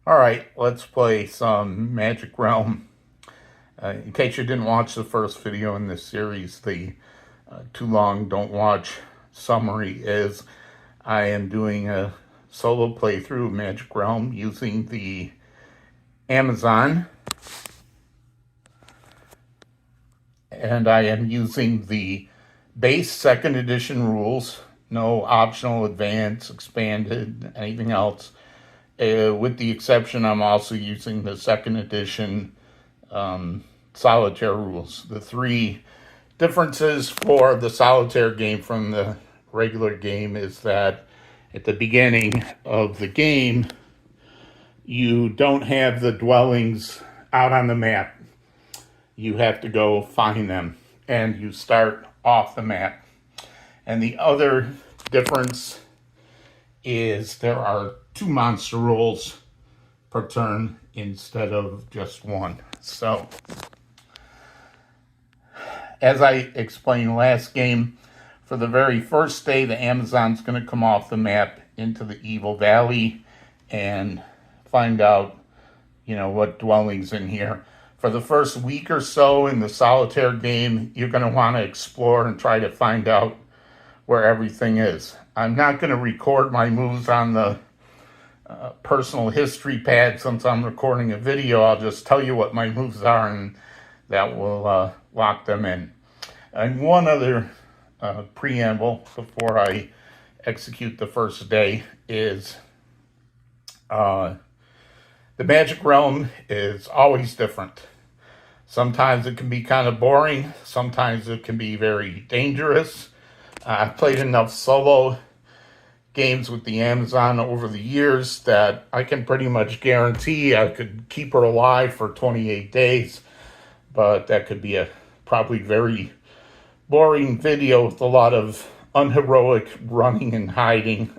All right, let's play some Magic Realm. In case you didn't watch the first video in this series, the too long, don't watch summary is I am doing a solo playthrough of Magic Realm using the Amazon, and I am using the base second edition rules, no optional, advanced, expanded, anything else. With the exception, I'm also using the second edition solitaire rules. The three differences for the solitaire game from the regular game is that at the beginning of the game, you don't have the dwellings out on the map. You have to go find them, and you start off the map. And the other difference is there are two monster rolls per turn instead of just one. So, as I explained last game, for the very first day, the Amazon's going to come off the map into the Evil Valley and find out, what dwellings in here. For the first week or so in the solitaire game, you're going to want to explore and try to find out where everything is. I'm not going to record my moves on the personal history pad since I'm recording a video. I'll just tell you what my moves are, and that will lock them in. And one other preamble before I execute the first day is the Magic Realm is always different. Sometimes it can be kind of boring. Sometimes it can be very dangerous. I've played enough solo games with the Amazon over the years that I can pretty much guarantee I could keep her alive for 28 days. But that could be a probably very boring video with a lot of unheroic running and hiding.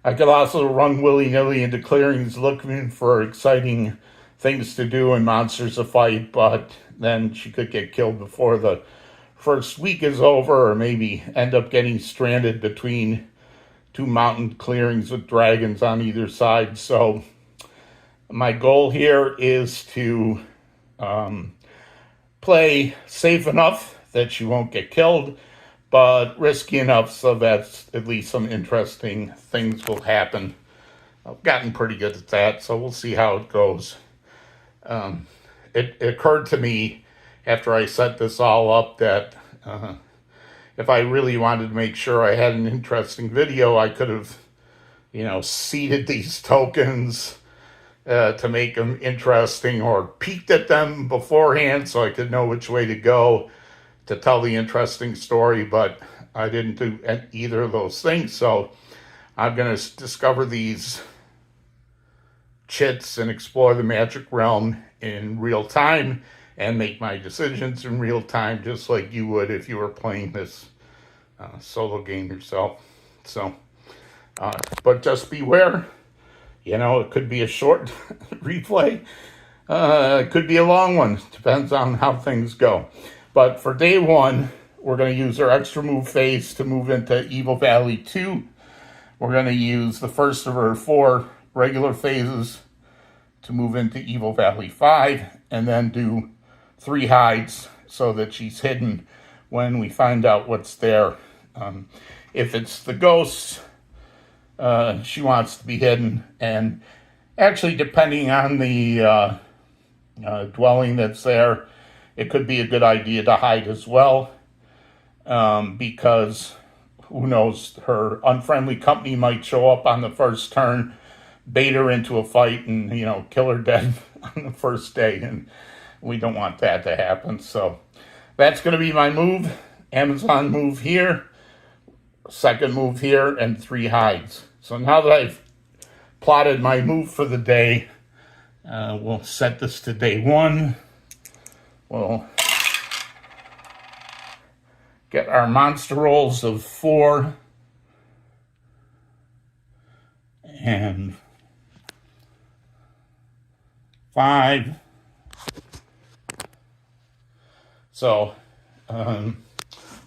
I could also run willy-nilly into clearings looking for exciting things to do and monsters to fight, but then she could get killed before the first week is over, or maybe end up getting stranded between two mountain clearings with dragons on either side. So my goal here is to play safe enough that she won't get killed, but risky enough so that at least some interesting things will happen. I've gotten pretty good at that, so we'll see how it goes. It occurred to me after I set this all up that if I really wanted to make sure I had an interesting video, I could have, seeded these tokens to make them interesting, or peeked at them beforehand so I could know which way to go to tell the interesting story, but I didn't do either of those things. So I'm going to discover these chits and explore the Magic Realm in real time and make my decisions in real time, just like you would if you were playing this solo game yourself. So, but just beware, it could be a short replay. It could be a long one. Depends on how things go. But for day one, we're going to use our extra move phase to move into Evil Valley 2. We're going to use the first of our 4 regular phases to move into Evil Valley 5, and then do 3 hides so that she's hidden when we find out what's there. If it's the ghosts, she wants to be hidden, and actually depending on the dwelling that's there, it could be a good idea to hide as well, because who knows, her unfriendly company might show up on the first turn, bait her into a fight, and kill her dead on the first day, and we don't want that to happen. So that's going to be my move. Amazon move here, second move here, and 3 hides. So now that I've plotted my move for the day, we'll set this to day 1. We'll get our monster rolls of 4 and 5. So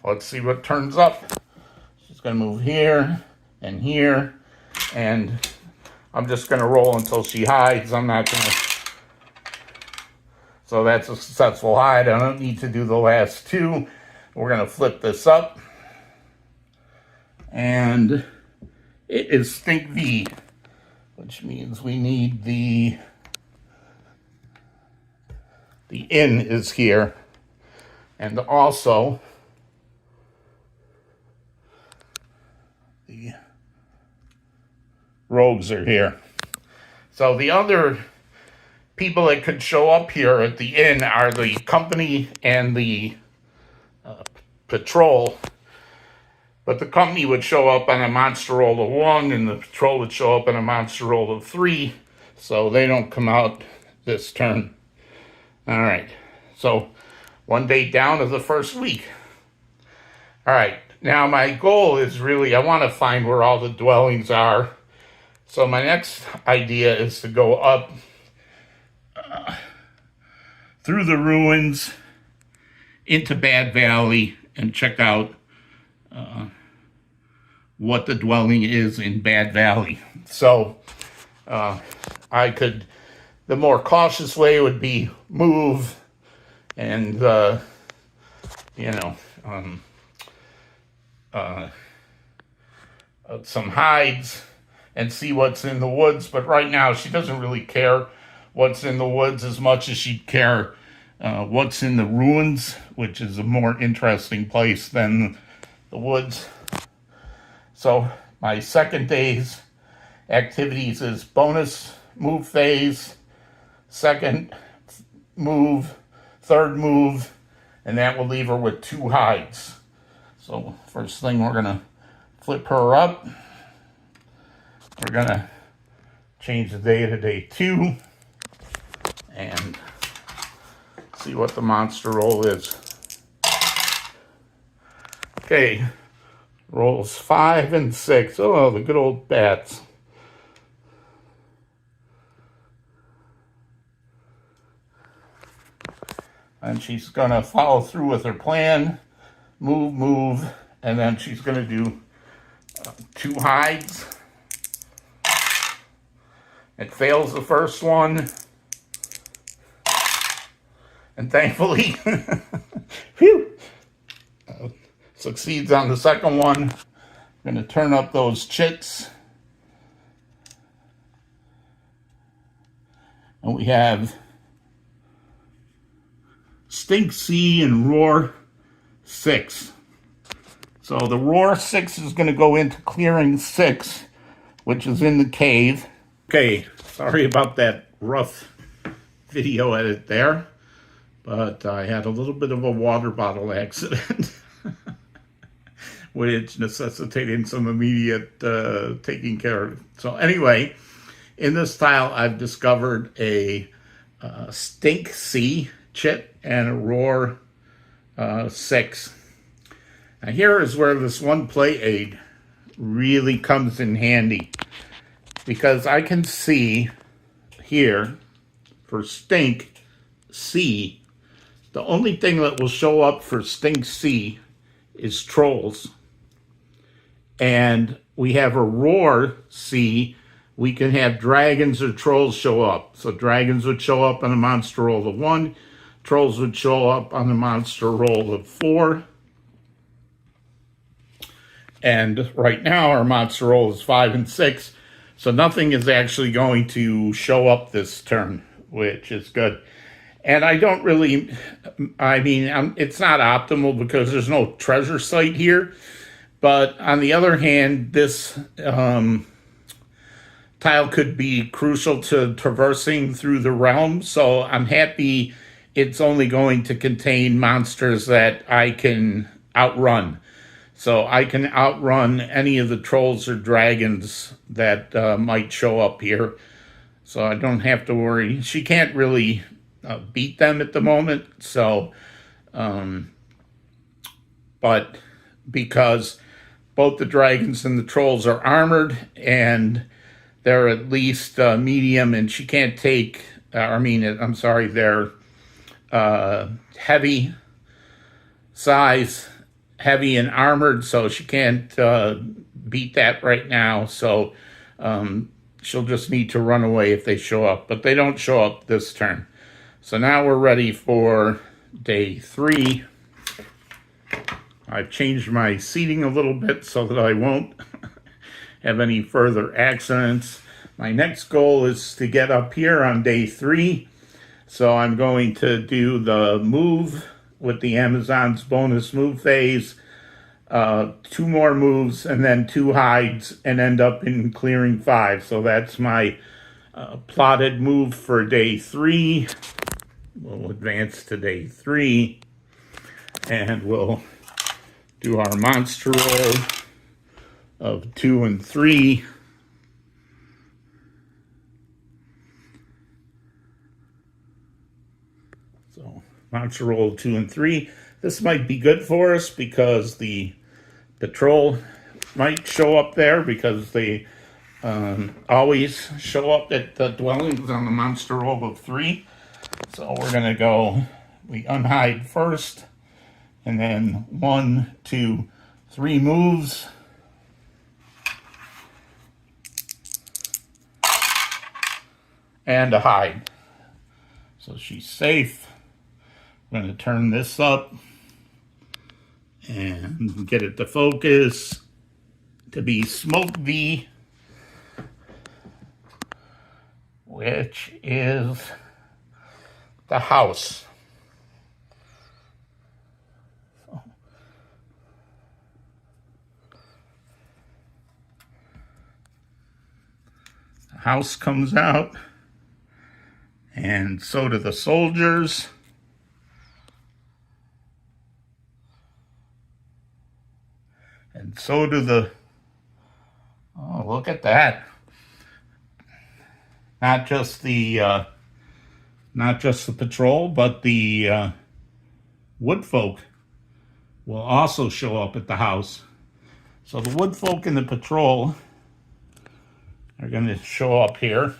let's see what turns up. She's going to move here and here, and I'm just going to roll until she hides. I'm not going to. So that's a successful hide. I don't need to do the last two. We're going to flip this up. And it is stink V, which means we need the in is here. And also the rogues are here. So the other people that could show up here at the inn are the company and the patrol. But the company would show up on a monster roll of 1, and the patrol would show up on a monster roll of 3. So they don't come out this turn. All right. So 1 day down of the first week. All right. Now my goal is really, I want to find where all the dwellings are. So my next idea is to go up through the ruins into Bad Valley and check out what the dwelling is in Bad Valley. So I could, the more cautious way would be move and, some hides and see what's in the woods. But right now she doesn't really care what's in the woods as much as she'd care what's in the ruins, which is a more interesting place than the woods. So my second day's activities is bonus move phase, second move, third move, and that will leave her with 2 hides. So first thing, we're going to flip her up. We're going to change the day to day 2 and see what the monster roll is. Okay, rolls 5 and 6. Oh, the good old bats. And she's going to follow through with her plan. Move, and then she's going to do 2 hides. It fails the first one. And thankfully, phew, succeeds on the second one. I'm going to turn up those chits. And we have Stink C and Roar 6. So the Roar 6 is going to go into clearing 6, which is in the cave. Okay, sorry about that rough video edit there, but I had a little bit of a water bottle accident, which necessitated some immediate taking care of. So anyway, in this tile, I've discovered a Stink C chit and a Roar 6. Now here is where this one play aid really comes in handy, because I can see here for Stink C, the only thing that will show up for Stink C is trolls. And we have a Roar C, we can have dragons or trolls show up. So dragons would show up on a monster roll of 1, trolls would show up on the monster roll of 4. And right now our monster roll is 5 and 6. So nothing is actually going to show up this turn, which is good. And I don't really, I mean, it's not optimal because there's no treasure site here. But on the other hand, this tile could be crucial to traversing through the realm. So I'm happy it's only going to contain monsters that I can outrun. So I can outrun any of the trolls or dragons that might show up here. So I don't have to worry. She can't really beat them at the moment. So, but because both the dragons and the trolls are armored and they're at least medium, and she can't take, they're heavy size, heavy and armored, so she can't beat that right now. So she'll just need to run away if they show up, but they don't show up this turn. So now we're ready for day 3. I've changed my seating a little bit so that I won't have any further accidents. My next goal is to get up here on day 3. So I'm going to do the move with the Amazon's bonus move phase, 2 more moves, and then 2 hides, and end up in clearing 5. So that's my plotted move for day 3. We'll advance to day 3, and we'll do our monster roll of 2 and 3. So monster roll 2 and 3. This might be good for us because the patrol might show up there, because they always show up at the dwellings on the monster roll of 3. So we're going to go, we unhide first, and then 1, 2, 3 moves. And a hide. So she's safe. I'm going to turn this up and get it to focus to be Smoke V, which is the house. The house comes out, and so do the soldiers. And so do the, oh, look at that. Not just the patrol, but the wood folk will also show up at the house. So the wood folk and the patrol are going to show up here.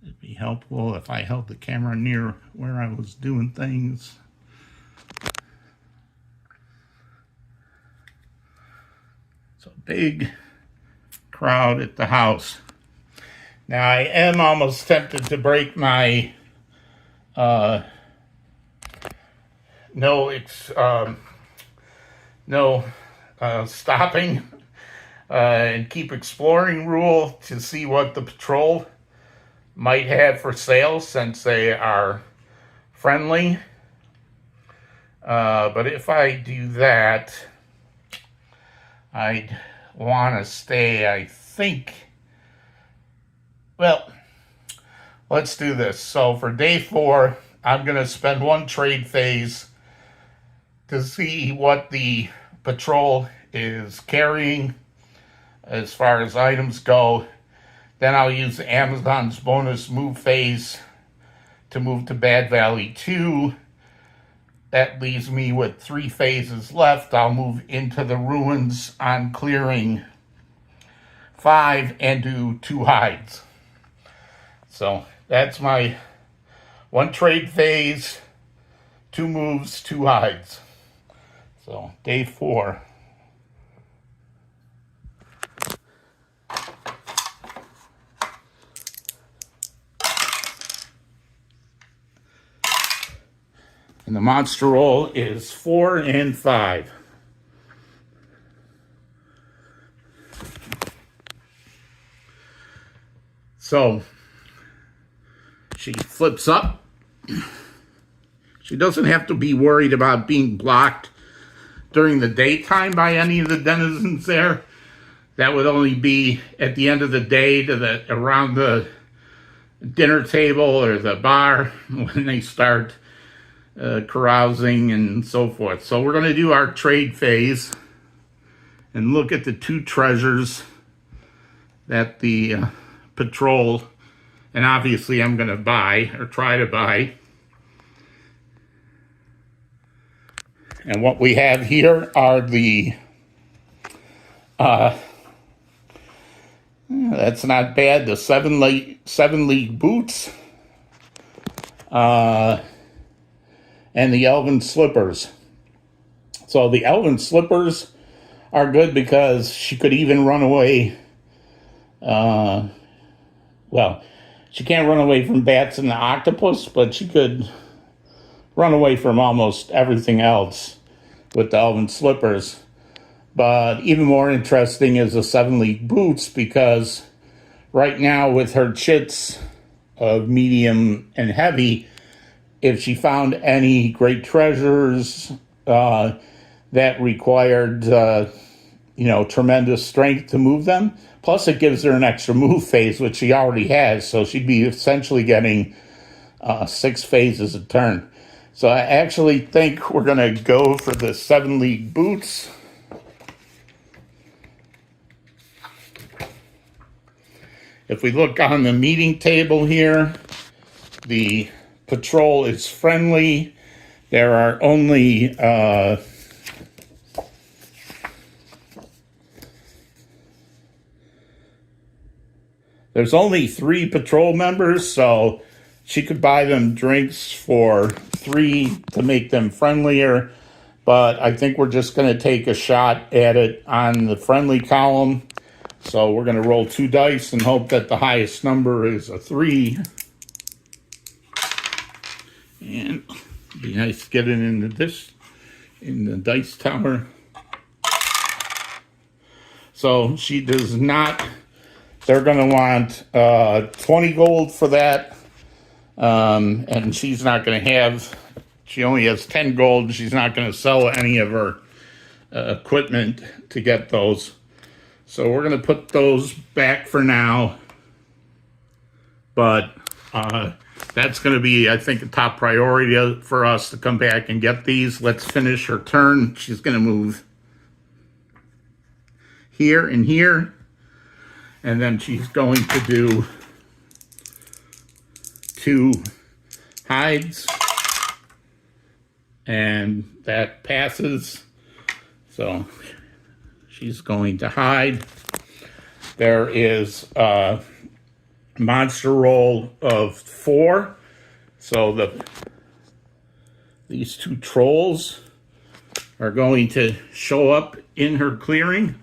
It'd be helpful if I held the camera near where I was doing things. So big crowd at the house. Now I am almost tempted to break my stopping and keep exploring rule to see what the patrol might have for sale, since they are friendly. But if I do that, I'd want to stay, I think. Well, let's do this. So for day 4, I'm going to spend 1 trade phase to see what the patrol is carrying as far as items go. Then I'll use Amazon's bonus move phase to move to Bad Valley 2. That leaves me with 3 phases left. I'll move into the ruins on clearing 5 and do 2 hides. So that's my 1 trade phase, 2 moves, 2 hides. So day 4. And the monster roll is 4 and 5. So she flips up. She doesn't have to be worried about being blocked during the daytime by any of the denizens there. That would only be at the end of the day, around the dinner table or the bar, when they start carousing and so forth. So we're going to do our trade phase and look at the 2 treasures that the patrol, and obviously I'm going to buy or try to buy. And what we have here are the that's not bad, the 7 league boots, and the elven slippers. So the elven slippers are good because she could even run away. Well, she can't run away from bats and the octopus, but she could run away from almost everything else with the elven slippers. But even more interesting is the 7 league boots, because right now with her chits of medium and heavy, if she found any great treasures that required tremendous strength to move them, plus it gives her an extra move phase, which she already has, so she'd be essentially getting 6 phases a turn. So I actually think we're going to go for the 7 league boots. If we look on the meeting table here, the patrol is friendly. There are only there's only 3 patrol members, so she could buy them drinks for 3 to make them friendlier. But I think we're just going to take a shot at it on the friendly column. So we're going to roll 2 dice and hope that the highest number is a 3. And it'd be nice to get it into this, in the dice tower. So she does not, they're going to want 20 gold for that. And she's not going to have, she only has 10 gold. She's not going to sell any of her equipment to get those. So we're going to put those back for now. But that's going to be, I think, a top priority for us to come back and get these. Let's finish her turn. She's going to move here and here. And then she's going to do 2 hides. And that passes. So she's going to hide. There is a monster roll of 4. So these 2 trolls are going to show up in her clearing.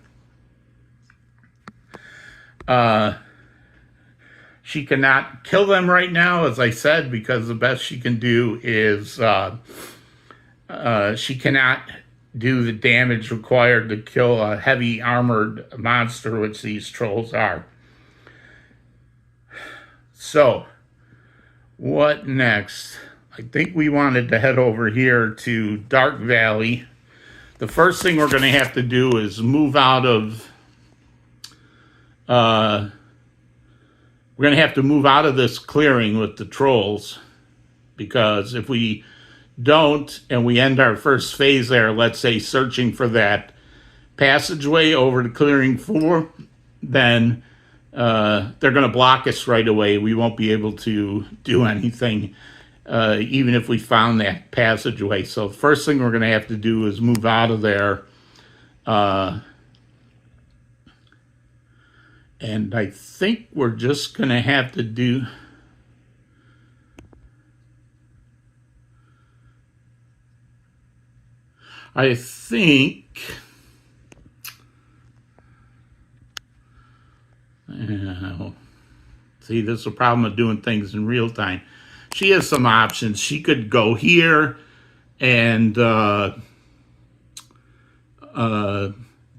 She cannot kill them right now, as I said, because the best she can do is she cannot do the damage required to kill a heavy armored monster, which these trolls are. So, what next? I think we wanted to head over here to Dark Valley. The first thing we're going to have to do is move out of we're going to have to move out of this clearing with the trolls, because if we don't and we end our first phase there, let's say searching for that passageway over to clearing 4, then they're going to block us right away. We won't be able to do anything even if we found that passageway. So the first thing we're going to have to do is move out of there. And I think we're just going to have to do... I think... see, this is the problem of doing things in real time. She has some options. She could go here and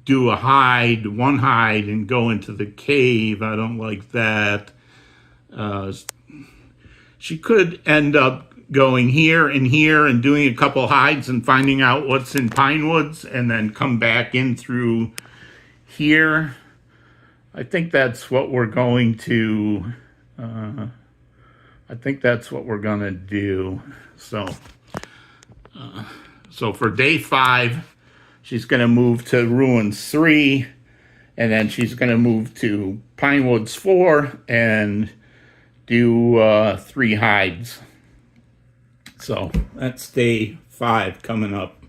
do a hide, 1 hide, and go into the cave. I don't like that. She could end up going here and doing a couple hides and finding out what's in Pinewoods, and then come back in through here. I think that's what we're going to... I think that's what we're going to do. So for day 5, she's going to move to Ruins 3, and then she's going to move to Pinewoods 4 and do 3 hides. So that's day 5 coming up.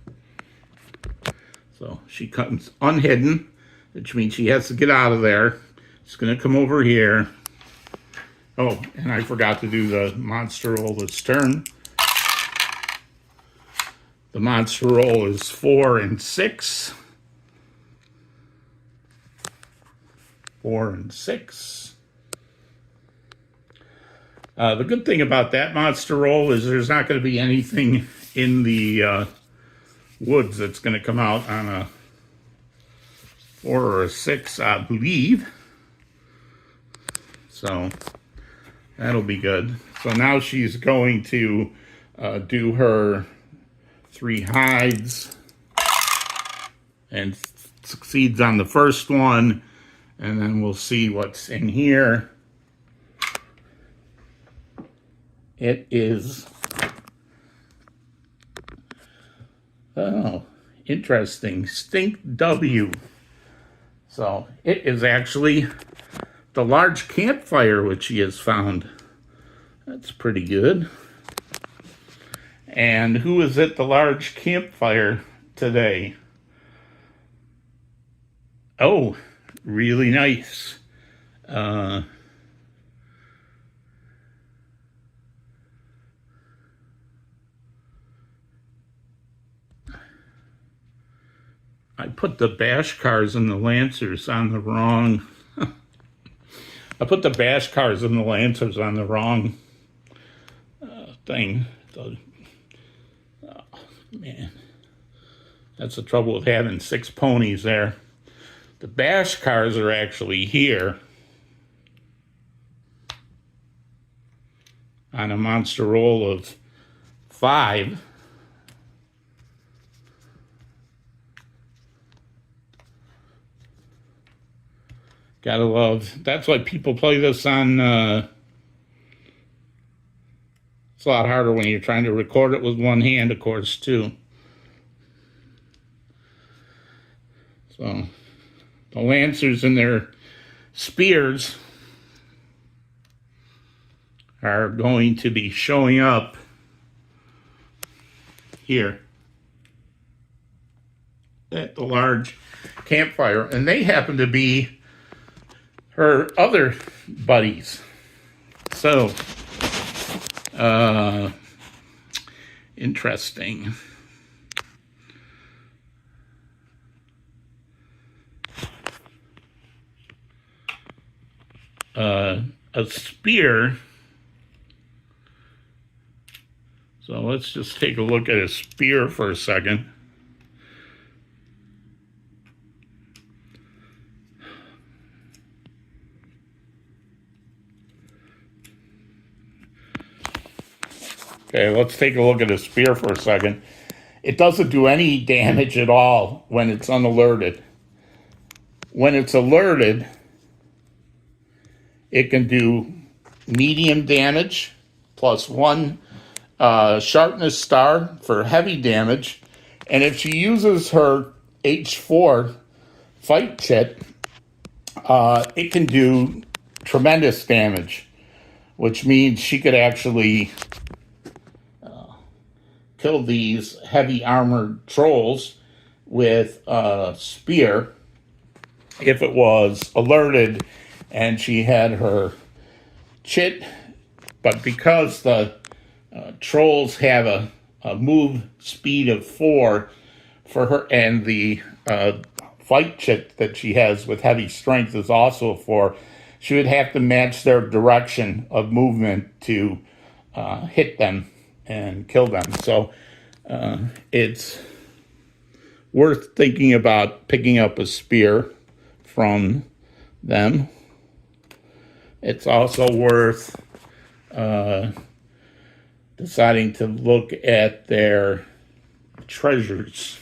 So she comes unhidden, which means she has to get out of there. She's going to come over here. Oh, and I forgot to do the monster roll this turn. The monster roll is 4 and 6. 4 and 6. The good thing about that monster roll is there's not going to be anything in the woods that's going to come out on a 4 or a 6, I believe. So that'll be good. So now she's going to do her 3 hides and succeeds on the first one, and then we'll see what's in here. It is, oh, interesting, Stink W. So it is actually the large campfire which she has found. That's pretty good. And who is at the large campfire today? Oh, really nice. I put the bash cars and the lancers on the wrong. I put the bash cars and the lancers on the wrong thing. So, oh, man, that's the trouble with having 6 ponies there. The bash cars are actually here on a monster roll of 5. Gotta love, that's why people play this on, it's a lot harder when you're trying to record it with one hand, of course, too. So, the lancers and their spears are going to be showing up here at the large campfire, and they happen to be her other buddies. So, interesting. A spear. So let's just take a look at a spear for a second. Okay, let's take a look at a spear for a second. It doesn't do any damage at all when it's unalerted. When it's alerted, it can do medium damage, plus 1 sharpness star for heavy damage. And if she uses her H4 fight chit, it can do tremendous damage, which means she could actually kill these heavy armored trolls with a spear if it was alerted and she had her chit. But because the trolls have a move speed of 4 for her, and the fight chit that she has with heavy strength is also 4, she would have to match their direction of movement to hit them and kill them. So it's worth thinking about picking up a spear from them. It's also worth deciding to look at their treasures.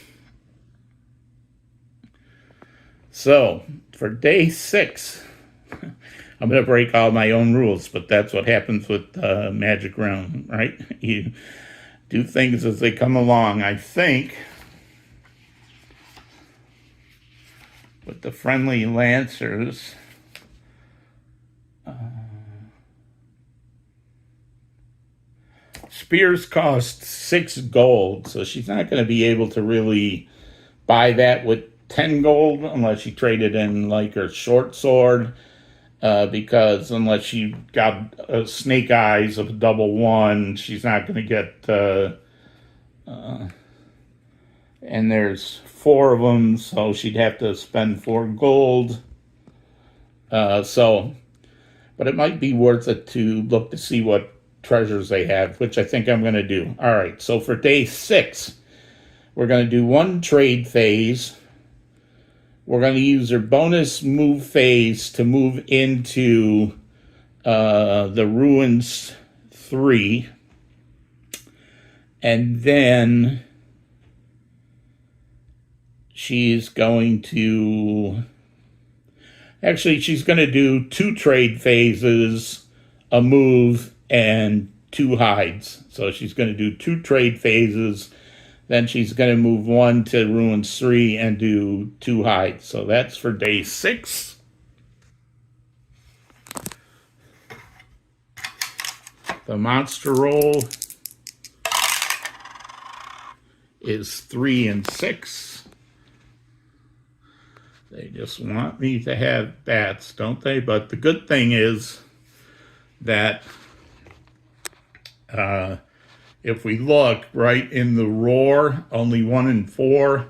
So for day 6, I'm going to break all my own rules, but that's what happens with Magic Realm, right? You do things as they come along. I think with the friendly lancers, spears cost 6 gold, so she's not going to be able to really buy that with 10 gold unless she traded in like her short sword. Because unless she got snake eyes of double 1, she's not going to get and there's 4 of them, so she'd have to spend 4 gold. But it might be worth it to look to see what treasures they have, which I think I'm going to do. All right, so for day 6, we're going to do 1 trade phase. We're going to use her bonus move phase to move into the Ruins 3. And then she's going to... Actually, she's going to do 2 trade phases, a move, and 2 hides. So she's going to do 2 trade phases. Then she's going to move 1 to Ruins 3 and do 2 hides. So that's for day 6. The monster roll is 3 and 6. They just want me to have bats, don't they? But the good thing is that if we look right in the roar, only 1 and 4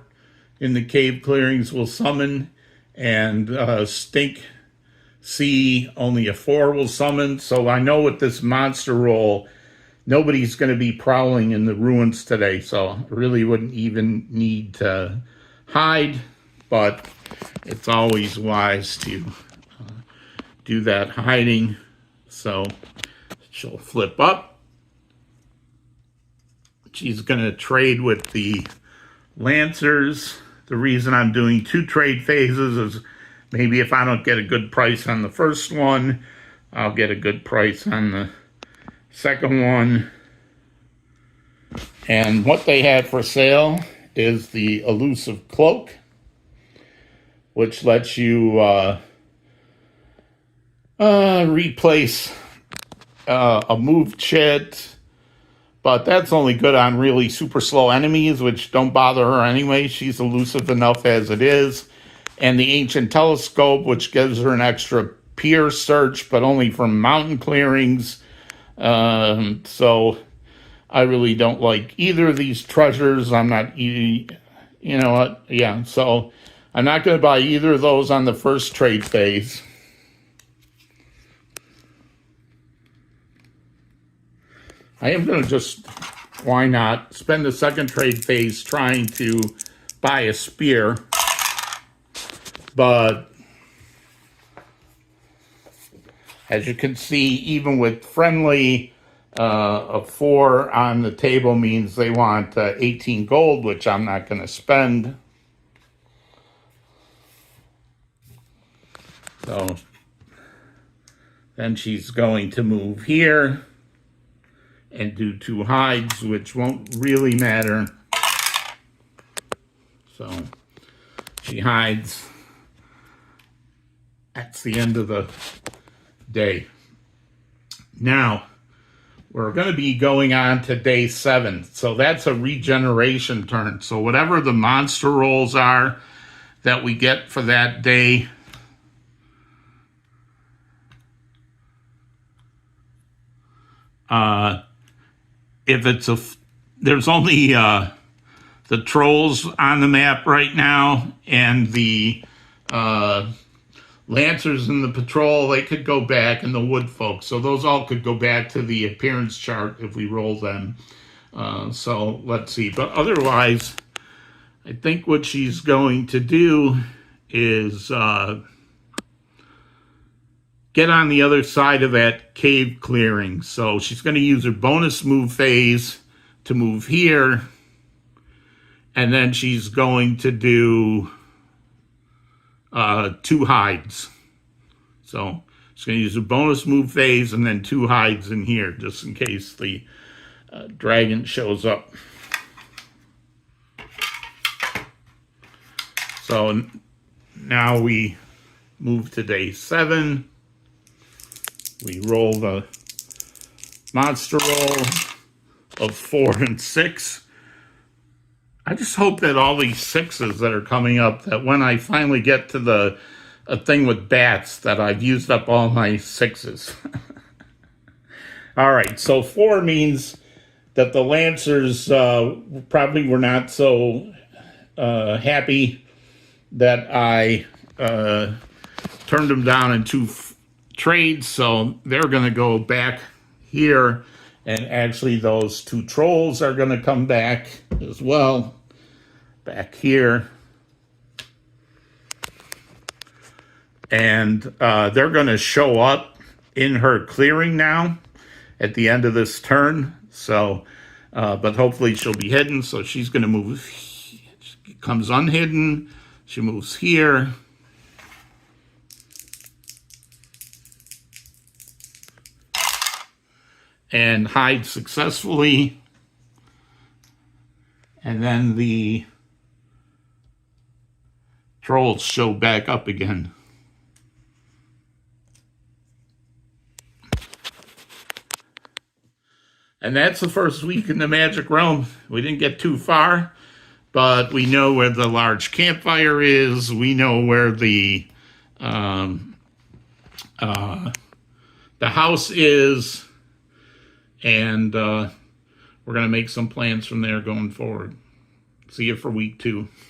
in the cave clearings will summon, and stink sea, only a 4 will summon. So I know with this monster roll, nobody's going to be prowling in the ruins today, so I really wouldn't even need to hide, but it's always wise to do that hiding. So she'll flip up. She's going to trade with the Lancers. The reason I'm doing 2 trade phases is maybe if I don't get a good price on the first one, I'll get a good price on the second one. And what they have for sale is the elusive cloak, which lets you replace a move chit, but that's only good on really super slow enemies, which don't bother her anyway. She's elusive enough as it is. And the ancient telescope, which gives her an extra peer search, but only from mountain clearings. So I really don't like either of these treasures. I'm not, you know what? Yeah, so I'm not going to buy either of those on the first trade phase. I am going to just, why not, spend the second trade phase trying to buy a spear. But as you can see, even with friendly, a 4 on the table means they want 18 gold, which I'm not going to spend. So then she's going to move here and do 2 hides, which won't really matter. So she hides. That's the end of the day. Now, we're going to be going on to day 7. So that's a regeneration turn. So whatever the monster rolls are that we get for that day, if it's there's only the trolls on the map right now, and the Lancers in the patrol, they could go back, and the wood folks. So those all could go back to the appearance chart if we roll them. So let's see. But otherwise, I think what she's going to do is get on the other side of that cave clearing. So she's going to use her bonus move phase to move here. And then she's going to do 2 hides. So she's going to use a bonus move phase and then 2 hides in here, just in case the dragon shows up. So now we move to day 7. We roll the monster roll of 4 and 6. I just hope that all these 6s that are coming up, that when I finally get to a thing with bats, that I've used up all my 6s. All right, so 4 means that the Lancers probably were not so happy that I turned them down in 2 trades, so they're going to go back here, and actually those 2 trolls are going to come back as well, back here. And they're going to show up in her clearing now at the end of this turn. So, but hopefully she'll be hidden. So she's going to move. She comes unhidden. She moves here. And hides successfully. And then the trolls show back up again. And that's the first week in the Magic Realm. We didn't get too far, but we know where the large campfire is. We know where the house is, and we're going to make some plans from there going forward. See you for week 2.